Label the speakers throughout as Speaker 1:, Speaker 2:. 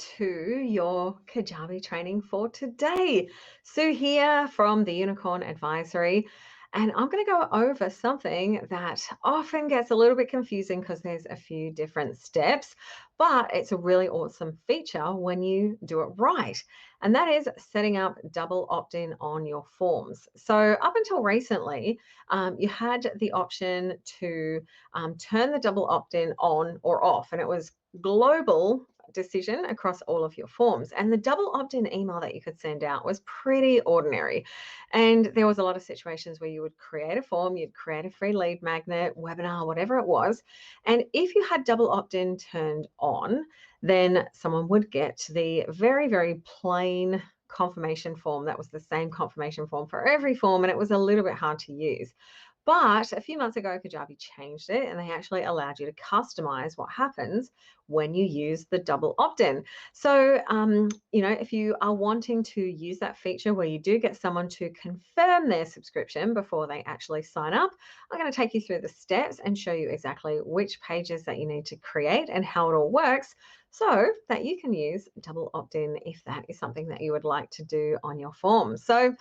Speaker 1: to your Kajabi training for today. Sue here from the Unicorn Advisory, and I'm going to go over something that often gets a little bit confusing because there's a few different steps, but it's a really awesome feature when you do it right. And that is setting up double opt-in on your forms. So up until recently, you had the option to turn the double opt-in on or off, and it was global decision across all of your forms. And the double opt-in email that you could send out was pretty ordinary. And there was a lot of situations where you would create a form, you'd create a free lead magnet, webinar, whatever it was. And if you had double opt-in turned on, then someone would get the very, very plain confirmation form that was the same confirmation form for every form, and it was a little bit hard to use. But a few months ago, Kajabi changed it, and they actually allowed you to customize what happens when you use the double opt-in. So, if you are wanting to use that feature where you do get someone to confirm their subscription before they actually sign up, I'm going to take you through the steps and show you exactly which pages that you need to create and how it all works so that you can use double opt-in if that is something that you would like to do on your form. So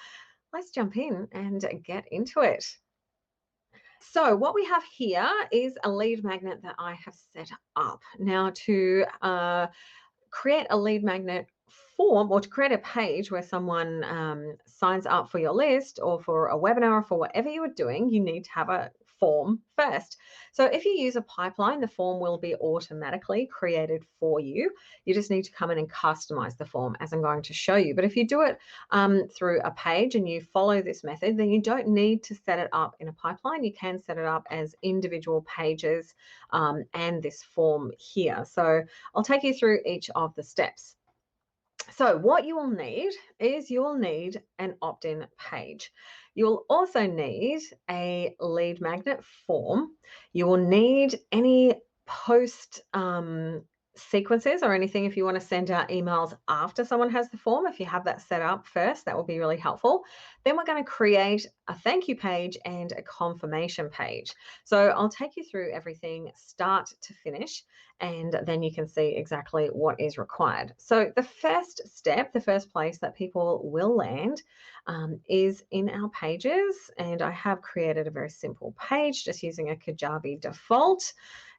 Speaker 1: let's jump in and get into it. So what we have here is a lead magnet that I have set up. Now to create a lead magnet form or to create a page where someone signs up for your list or for a webinar or for whatever you are doing, you need to have a form first. So if you use a pipeline, the form will be automatically created for you. You just need to come in and customize the form as I'm going to show you. But if you do it through a page and you follow this method, then you don't need to set it up in a pipeline. You can set it up as individual pages and this form here. So I'll take you through each of the steps. So what you will need is you'll need an opt-in page. You'll also need a lead magnet form. You will need any post sequences or anything if you want to send out emails after someone has the form. If you have that set up first, that will be really helpful. Then we're going to create a thank you page and a confirmation page. So I'll take you through everything start to finish, and then you can see exactly what is required. So the first step, the first place that people will land is in our pages, and I have created a very simple page just using a Kajabi default.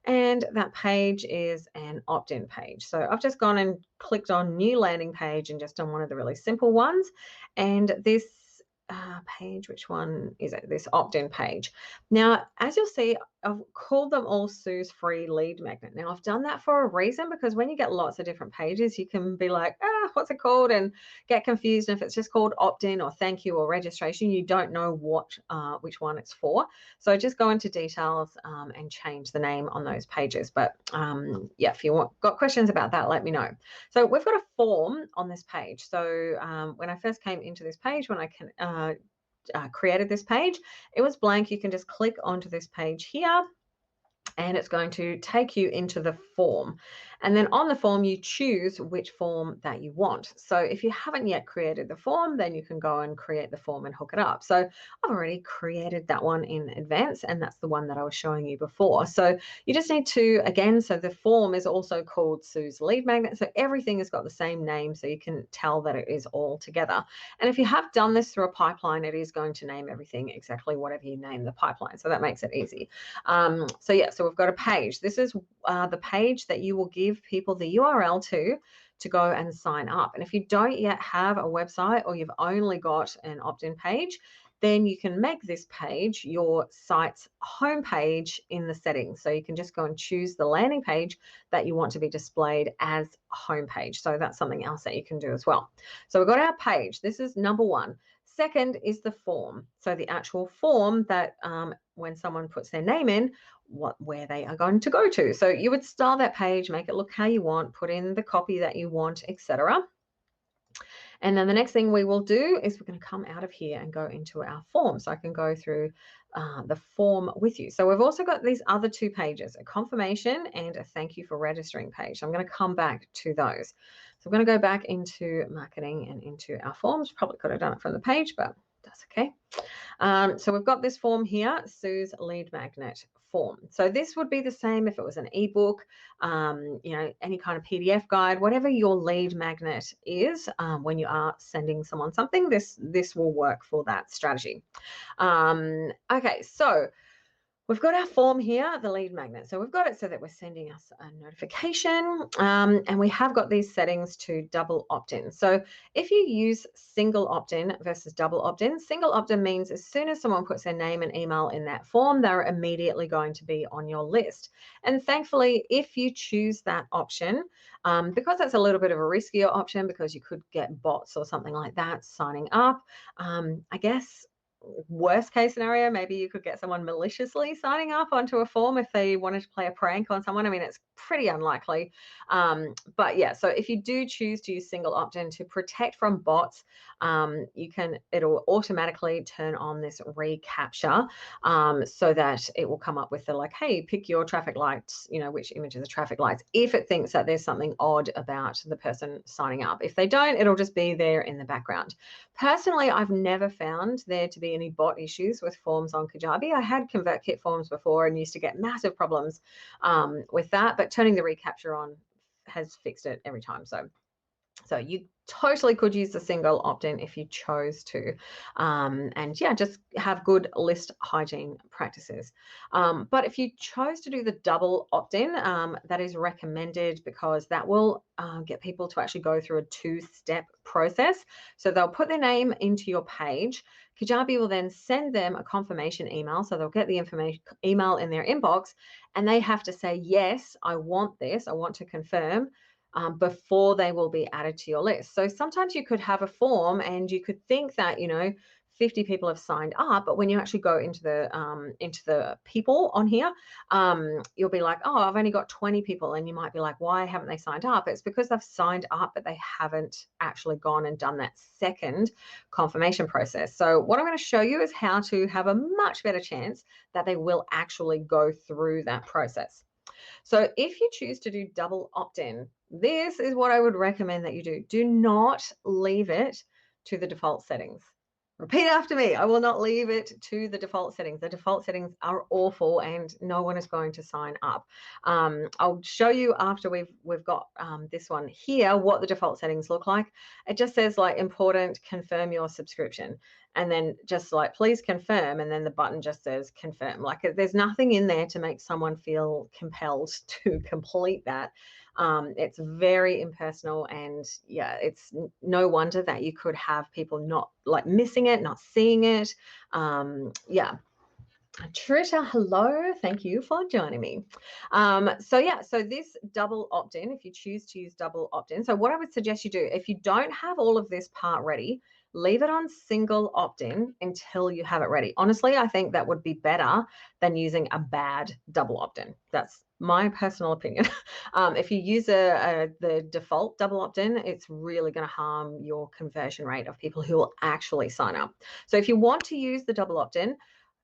Speaker 1: And that page is an opt-in page. So I've just gone and clicked on new landing page and just done one of the really simple ones. And this page, which one is it? This opt-in page. Now, as you'll see, I've called them all Sue's free lead magnet. Now, I've done that for a reason, because when you get lots of different pages, you can be like, what's it called? And get confused. And if it's just called opt-in or thank you or registration, you don't know which one it's for. So just go into details and change the name on those pages. But yeah, if you got questions about that, let me know. So we've got a form on this page. So when I first came into this page, when I created this page, it was blank. You can just click onto this page here, and it's going to take you into the form. And then on the form, you choose which form that you want. So if you haven't yet created the form, then you can go and create the form and hook it up. So I've already created that one in advance, and that's the one that I was showing you before. So you just need to, again, so the form is also called Sue's lead magnet. So everything has got the same name, so you can tell that it is all together. And if you have done this through a pipeline, it is going to name everything exactly whatever you name the pipeline. So that makes it easy. So yeah, so we've got a page. This is the page that you will give people the URL to go and sign up. And if you don't yet have a website, or you've only got an opt-in page, then you can make this page your site's homepage in the settings. So you can just go and choose the landing page that you want to be displayed as homepage. So that's something else that you can do as well. So we've got our page. This is number one. Second is the form. So the actual form that when someone puts their name in, where they are going to go to. So you would style that page, make it look how you want, put in the copy that you want, etc. And then the next thing we will do is we're going to come out of here and go into our form. So I can go through the form with you. So we've also got these other two pages, a confirmation and a thank you for registering page. So I'm going to come back to those. So I'm going to go back into marketing and into our forms. Probably could have done it from the page, but that's okay. So we've got this form here, Sue's lead magnet form. So this would be the same if it was an ebook, any kind of PDF guide, whatever your lead magnet is. When you are sending someone something, this will work for that strategy. Okay, so we've got our form here, the lead magnet. So we've got it so that we're sending us a notification, and we have got these settings to double opt-in. So if you use single opt-in versus double opt-in, single opt-in means as soon as someone puts their name and email in that form, they're immediately going to be on your list. And thankfully, if you choose that option, because that's a little bit of a riskier option because you could get bots or something like that signing up, I guess worst case scenario, maybe you could get someone maliciously signing up onto a form if they wanted to play a prank on someone. I mean, it's pretty unlikely. But yeah, so if you do choose to use single opt-in to protect from bots, it'll automatically turn on this recapture, so that it will come up with the like, hey, pick your traffic lights, which images are traffic lights, if it thinks that there's something odd about the person signing up. If they don't, it'll just be there in the background. Personally, I've never found there to be any bot issues with forms on Kajabi. I had ConvertKit forms before and used to get massive problems with that, but turning the recapture on has fixed it every time. So you totally could use the single opt-in if you chose to. And yeah, just have good list hygiene practices. But if you chose to do the double opt-in, that is recommended because that will get people to actually go through a two-step process. So they'll put their name into your page. Kajabi will then send them a confirmation email. So they'll get the information email in their inbox and they have to say, yes, I want this. I want to confirm. Before they will be added to your list. So sometimes you could have a form and you could think that 50 people have signed up, but when you actually go into the people on here, you'll be like, oh, I've only got 20 people, and you might be like, why haven't they signed up? It's because they've signed up, but they haven't actually gone and done that second confirmation process. So what I'm going to show you is how to have a much better chance that they will actually go through that process. So if you choose to do double opt-in, this is what I would recommend that you do. Do not leave it to the default settings. Repeat after me. I will not leave it to the default settings. The default settings are awful and no one is going to sign up. I'll show you after we've got this one here what the default settings look like. It just says like important, confirm your subscription. And then just like, please confirm. And then the button just says confirm. Like there's nothing in there to make someone feel compelled to complete that. It's very impersonal, and yeah, it's no wonder that you could have people not like missing it, not seeing it. Yeah. Trisha, hello. Thank you for joining me. So this double opt-in, if you choose to use double opt-in, so what I would suggest you do, if you don't have all of this part ready, leave it on single opt-in until you have it ready. Honestly, I think that would be better than using a bad double opt-in. That's my personal opinion. If you use the default double opt-in, it's really going to harm your conversion rate of people who will actually sign up. So if you want to use the double opt-in,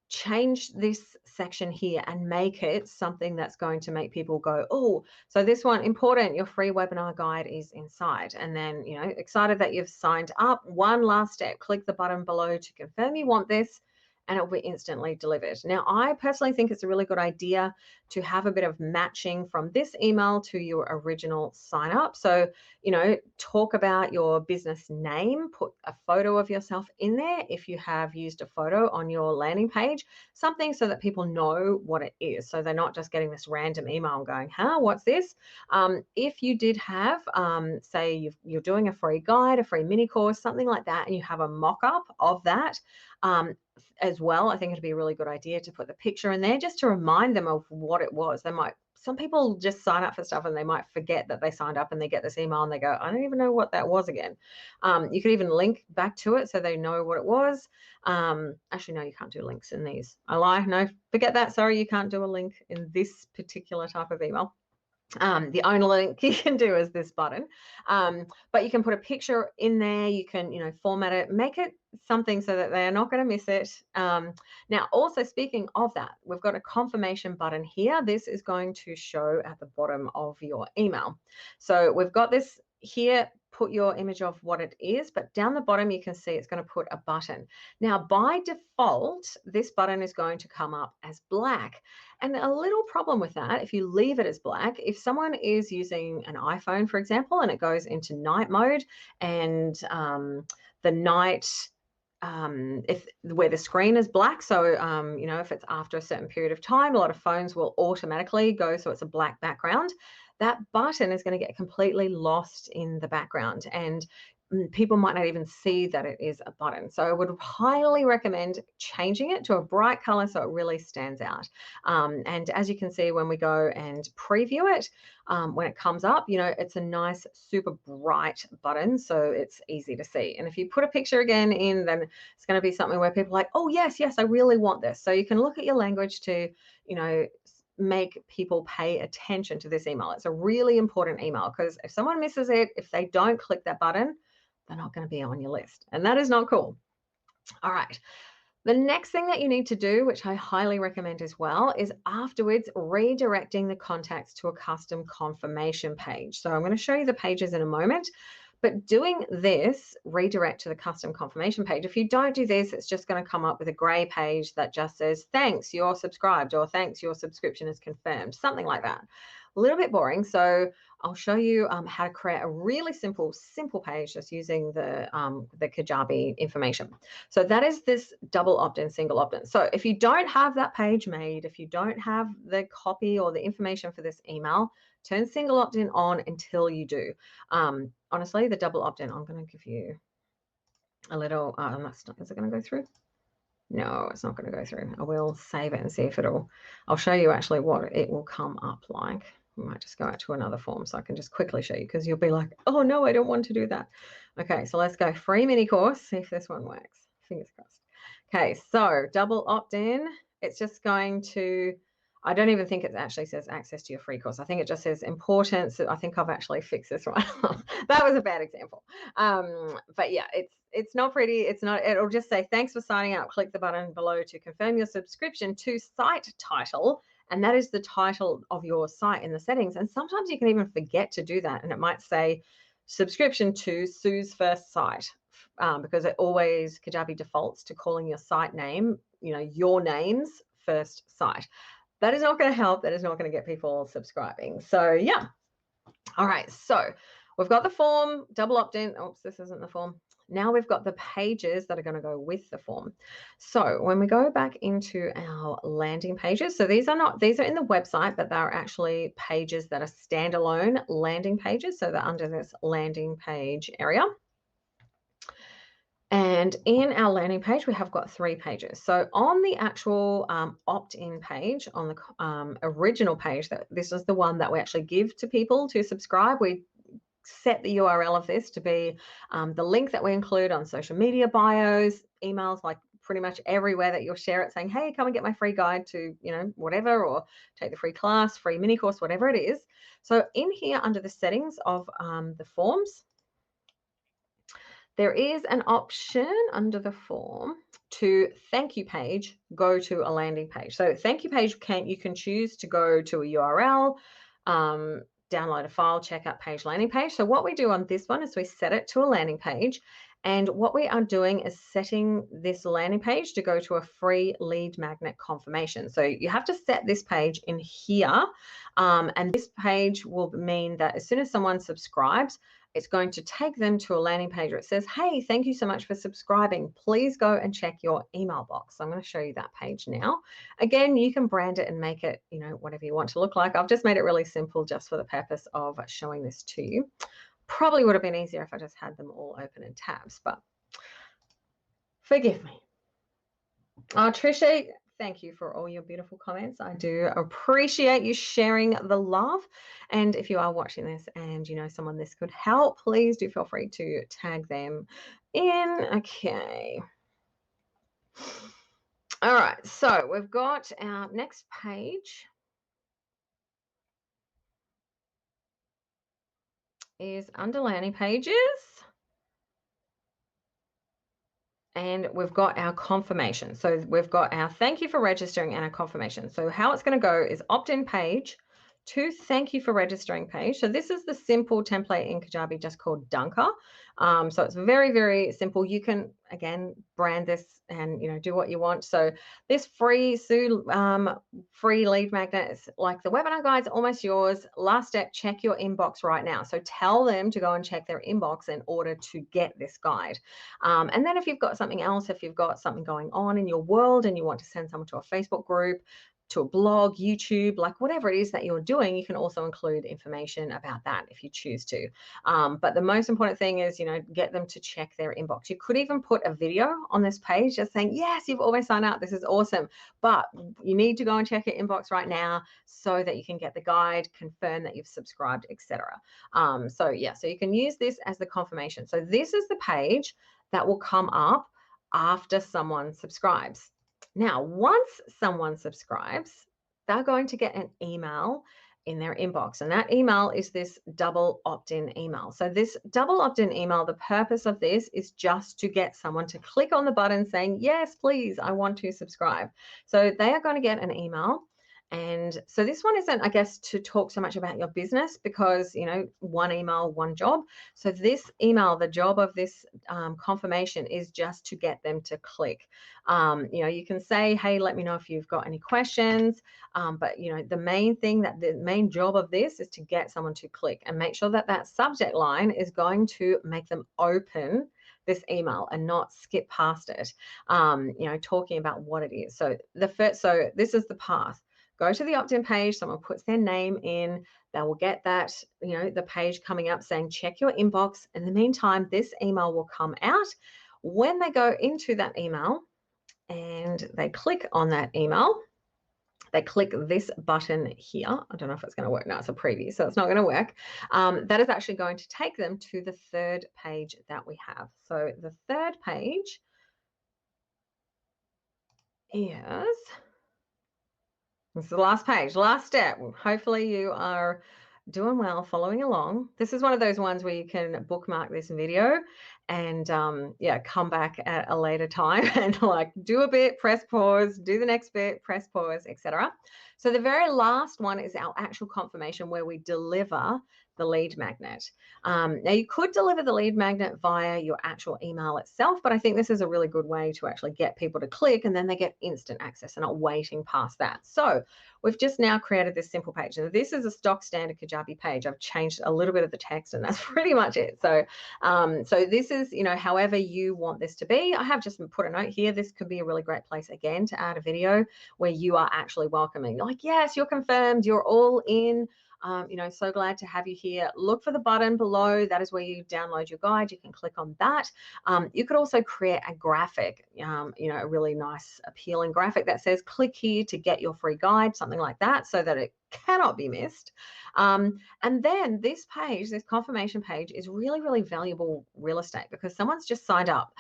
Speaker 1: change this section here and make it something that's going to make people go, oh, so this one, important, your free webinar guide is inside. And then, excited that you've signed up. One last step, click the button below to confirm you want this, and it will be instantly delivered. Now, I personally think it's a really good idea to have a bit of matching from this email to your original sign up. So, talk about your business name, put a photo of yourself in there if you have used a photo on your landing page, something so that people know what it is. So they're not just getting this random email going, huh, what's this? If you did have, say you're doing a free guide, a free mini course, something like that, and you have a mock-up of that, as well, I think it'd be a really good idea to put the picture in there just to remind them of what it was. Some people just sign up for stuff and they might forget that they signed up, and they get this email and they go, I don't even know what that was again. You could even link back to it so they know what it was. Actually, no, you can't do links in these. I lie. No, forget that. Sorry, you can't do a link in this particular type of email. The only link you can do is this button, but you can put a picture in there. You can, format it, make it something so that they're not going to miss it. Now, also speaking of that, we've got a confirmation button here. This is going to show at the bottom of your email. So we've got this here put your image of what it is, but down the bottom you can see it's going to put a button. Now, by default, this button is going to come up as black. And a little problem with that, if you leave it as black, if someone is using an iPhone, for example, and it goes into night mode, and the night if where the screen is black, so you know, if it's after a certain period of time, a lot of phones will automatically go so it's a black background. That button is going to get completely lost in the background, and people might not even see that it is a button. So I would highly recommend changing it to a bright color so it really stands out. And as you can see, when we go and preview it, when it comes up, you know, it's a nice, super bright button, so it's easy to see. And if you put a picture again in, then it's going to be something where people are like, oh, yes, I really want this. So you can look at your language to, you know, make people pay attention to this email. It's a really important email, because if someone misses it, if they don't click that button, they're not going to be on your list. And that is not cool. All right. The next thing that you need to do, which I highly recommend as well, is afterwards redirecting the contacts to a custom confirmation page. So I'm going to show you the pages in a moment. But doing this, redirect to the custom confirmation page, if you don't do this, it's just going to come up with a gray page that just says, thanks, you're subscribed, or thanks, your subscription is confirmed, something like that. A little bit boring. So I'll show you how to create a really simple page just using the Kajabi information. So that is this double opt-in, single opt-in. So if you don't have that page made, if you don't have the copy or the information for this email, turn single opt-in on until you do. Honestly, the double opt-in, I'm going to give you a little, is it going to go through? No, it's not going to go through. I will save it and see if I'll show you actually what it will come up like. We might just go out to another form so I can just quickly show you, because you'll be like, oh no, I don't want to do that. Okay, so let's go free mini course, see if this one works. Fingers crossed. Okay, so double opt-in, it's just going to, I don't even think it actually says access to your free course. I think it just says importance. I think I've actually fixed this right. That was a bad example. But yeah, it's not pretty. It's not, it'll just say, thanks for signing up. Click the button below to confirm your subscription to site title. And that is the title of your site in the settings. And sometimes you can even forget to do that. And it might say subscription to Sue's first site, because it always, Kajabi defaults to calling your site name, you know, your name's first site. That is not going to help. That is not going to get people subscribing. So yeah. All right. So we've got the form, double opt-in. Oops, this isn't the form. Now we've got the pages that are going to go with the form. So when we go back into our landing pages, so these are in the website, but they're actually pages that are standalone landing pages. So they're under this landing page area. And in our landing page, we have got 3 pages. So on the actual opt-in page, on the original page, this is the one that we actually give to people to subscribe. We set the URL of this to be the link that we include on social media bios, emails, like pretty much everywhere that you'll share it, saying, hey, come and get my free guide to, you know, whatever, or take the free class, free mini course, whatever it is. So in here under the settings of the forms, there is an option under the form to thank you page, go to a landing page. So thank you page, you can choose to go to a URL, download a file, checkout page, landing page. So what we do on this one is we set it to a landing page. And what we are doing is setting this landing page to go to a free lead magnet confirmation. So you have to set this page in here. And this page will mean that as soon as someone subscribes, it's going to take them to a landing page where it says, hey, thank you so much for subscribing. Please go and check your email box. So I'm going to show you that page now. Again, you can brand it and make it, you know, whatever you want to look like. I've just made it really simple just for the purpose of showing this to you. Probably would have been easier if I just had them all open in tabs, but forgive me. Oh, Trisha, thank you for all your beautiful comments. I do appreciate you sharing the love. And if you are watching this and you know someone this could help, please do feel free to tag them in. Okay. All right. So we've got our next page is under landing pages. And we've got our confirmation. So we've got our thank you for registering and our confirmation. So how it's going to go is opt-in page to thank you for registering page. So this is the simple template in Kajabi just called Dunker. So it's very, very simple. You can, again, brand this and, do what you want. So this free free lead magnet is like the webinar guide's almost yours. Last step, check your inbox right now. So tell them to go and check their inbox in order to get this guide. And then if you've got something else, if you've got something going on in your world and you want to send someone to a Facebook group, to a blog, YouTube, like whatever it is that you're doing, you can also include information about that if you choose to. But the most important thing is, get them to check their inbox. You could even put a video on this page just saying, yes, you've always signed up. This is awesome. But you need to go and check your inbox right now so that you can get the guide, confirm that you've subscribed, etc. So you can use this as the confirmation. So this is the page that will come up after someone subscribes. Now, once someone subscribes, they're going to get an email in their inbox, and that email is this double opt-in email. So this double opt-in email, the purpose of this is just to get someone to click on the button saying, yes, please, I want to subscribe. So they are going to get an email. And so this one isn't, I guess, to talk so much about your business because, one email, one job. So this email, the job of this confirmation is just to get them to click. You can say, hey, let me know if you've got any questions. But, the main job of this is to get someone to click and make sure that that subject line is going to make them open this email and not skip past it, talking about what it is. So this is the path. Go to the opt-in page, someone puts their name in, they will get that, the page coming up saying, check your inbox. In the meantime, this email will come out. When they go into that email and they click on that email, they click this button here. I don't know if it's going to work now. It's a preview, so it's not going to work. That is actually going to take them to the third page that we have. So the third page is... This is the last page, last step. Hopefully you are doing well, following along. This is one of those ones where you can bookmark this video and come back at a later time and like do a bit, press pause, do the next bit, press pause, etc. So the very last one is our actual confirmation where we deliver the lead magnet. Now you could deliver the lead magnet via your actual email itself, but I think this is a really good way to actually get people to click and then they get instant access and not waiting past that. So we've just now created this simple page. And this is a stock standard Kajabi page. I've changed a little bit of the text and that's pretty much it. So this is, however you want this to be. I have just put a note here. This could be a really great place again to add a video where you are actually welcoming. Like, yes, you're confirmed, you're all in. So glad to have you here. Look for the button below. That is where you download your guide. You can click on that. You could also create a graphic, a really nice appealing graphic that says click here to get your free guide, something like that, so that it cannot be missed. And then this page, this confirmation page, is really, really valuable real estate because someone's just signed up.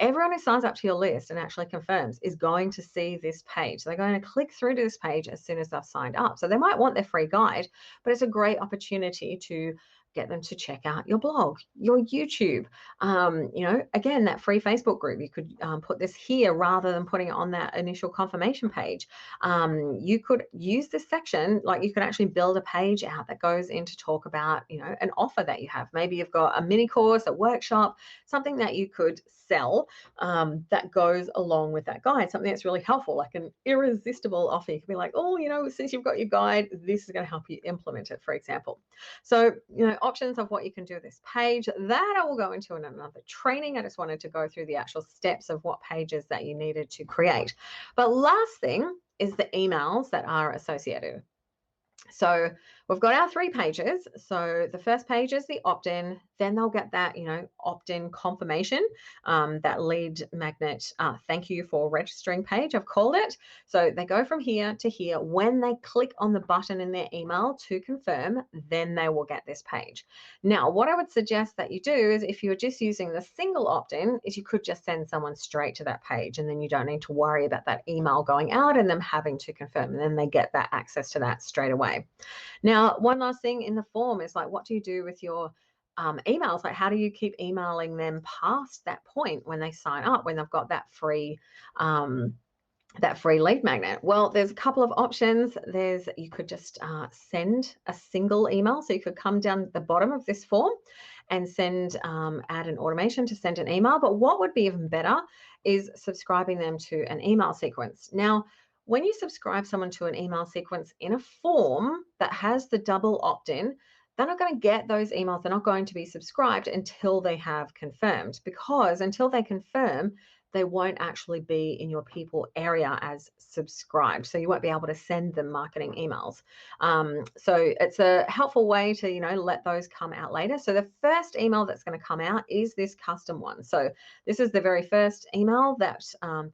Speaker 1: Everyone who signs up to your list and actually confirms is going to see this page. So they're going to click through to this page as soon as they've signed up. So they might want their free guide, but it's a great opportunity to get them to check out your blog, your YouTube, again, that free Facebook group. You could put this here rather than putting it on that initial confirmation page. You could use this section, like you could actually build a page out that goes in to talk about, an offer that you have. Maybe you've got a mini course, a workshop, something that you could sell that goes along with that guide, something that's really helpful, like an irresistible offer. You could be like, oh, since you've got your guide, this is going to help you implement it, for example. So, options of what you can do with this page that I will go into in another training. I just wanted to go through the actual steps of what pages that you needed to create. But last thing is the emails that are associated. So we've got our 3 pages. So the first page is the opt-in, then they'll get that, opt-in confirmation, that lead magnet, thank you for registering page, I've called it. So they go from here to here. When they click on the button in their email to confirm, then they will get this page. Now, what I would suggest that you do is if you're just using the single opt-in, is you could just send someone straight to that page and then you don't need to worry about that email going out and them having to confirm, and then they get that access to that straight away. Now, one last thing in the form is like, what do you do with your emails? Like, how do you keep emailing them past that point when they sign up, when they've got that free that free lead magnet? Well, there's a couple of options. You could just send a single email. So you could come down the bottom of this form and add an automation to send an email. But what would be even better is subscribing them to an email sequence. Now, when you subscribe someone to an email sequence in a form that has the double opt-in, they're not going to get those emails. They're not going to be subscribed until they have confirmed, because until they confirm, they won't actually be in your people area as subscribed. So you won't be able to send them marketing emails. So it's a helpful way to, let those come out later. So the first email that's going to come out is this custom one. So this is the very first email that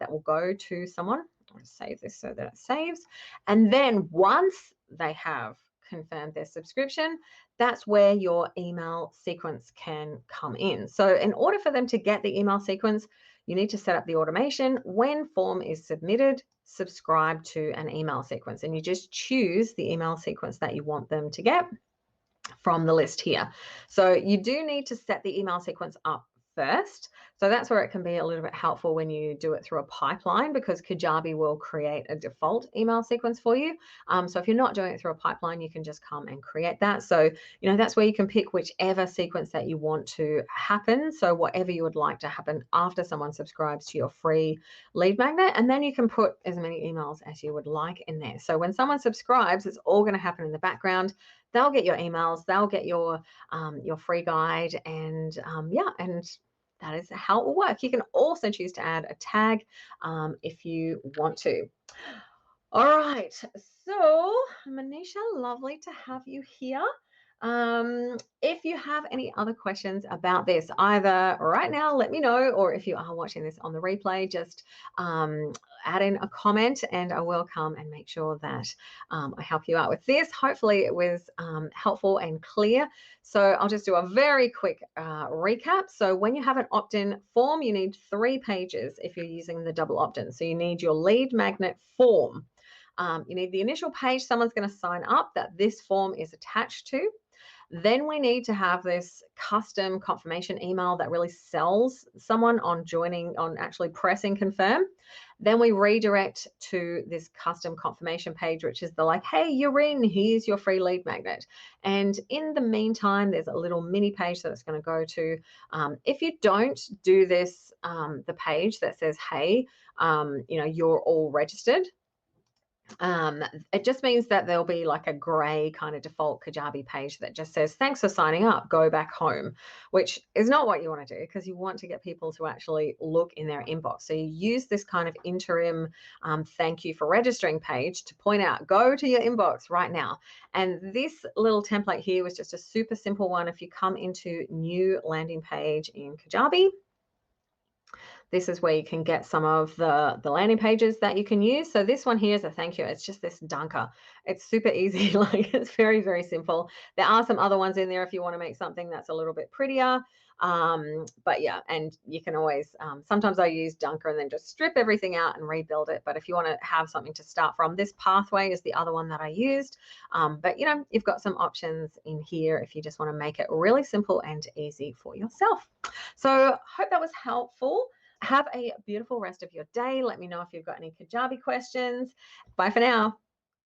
Speaker 1: will go to someone. I'll save this so that it saves. And then once they have confirmed their subscription, that's where your email sequence can come in. So in order for them to get the email sequence, you need to set up the automation. When form is submitted, subscribe to an email sequence, and you just choose the email sequence that you want them to get from the list here. So you do need to set the email sequence up first. So that's where it can be a little bit helpful when you do it through a pipeline, because Kajabi will create a default email sequence for you. So if you're not doing it through a pipeline, you can just come and create that. So, that's where you can pick whichever sequence that you want to happen. So whatever you would like to happen after someone subscribes to your free lead magnet, and then you can put as many emails as you would like in there. So when someone subscribes, it's all going to happen in the background. They'll get your emails, they'll get your free guide, and and that is how it will work. You can also choose to add a tag if you want to. All right, so Manisha, lovely to have you here. If you have any other questions about this, either right now, let me know, or if you are watching this on the replay, just add in a comment and I will come and make sure that I help you out with this. Hopefully it was helpful and clear. So I'll just do a very quick recap. So when you have an opt-in form, you need 3 pages if you're using the double opt-in. So you need your lead magnet form. You need the initial page someone's going to sign up that this form is attached to. Then we need to have this custom confirmation email that really sells someone on actually pressing confirm. Then we redirect to this custom confirmation page, which is hey, you're in, here's your free lead magnet. And in the meantime, there's a little mini page that it's going to go to. If you don't do this, the page that says, hey, you're all registered, it just means that there'll be like a gray kind of default Kajabi page that just says, thanks for signing up, go back home, which is not what you want to do, because you want to get people to actually look in their inbox. So you use this kind of interim thank you for registering page to point out, go to your inbox right now. And this little template here was just a super simple one. If you come into new landing page in Kajabi, this is where you can get some of the landing pages that you can use. So this one here is a thank you. It's just this dunker. It's super easy. It's very, very simple. There are some other ones in there if you want to make something that's a little bit prettier. But yeah, and you can always, sometimes I use dunker and then just strip everything out and rebuild it. But if you want to have something to start from, this pathway is the other one that I used. But you've got some options in here if you just want to make it really simple and easy for yourself. So hope that was helpful. Have a beautiful rest of your day. Let me know if you've got any Kajabi questions. Bye for now.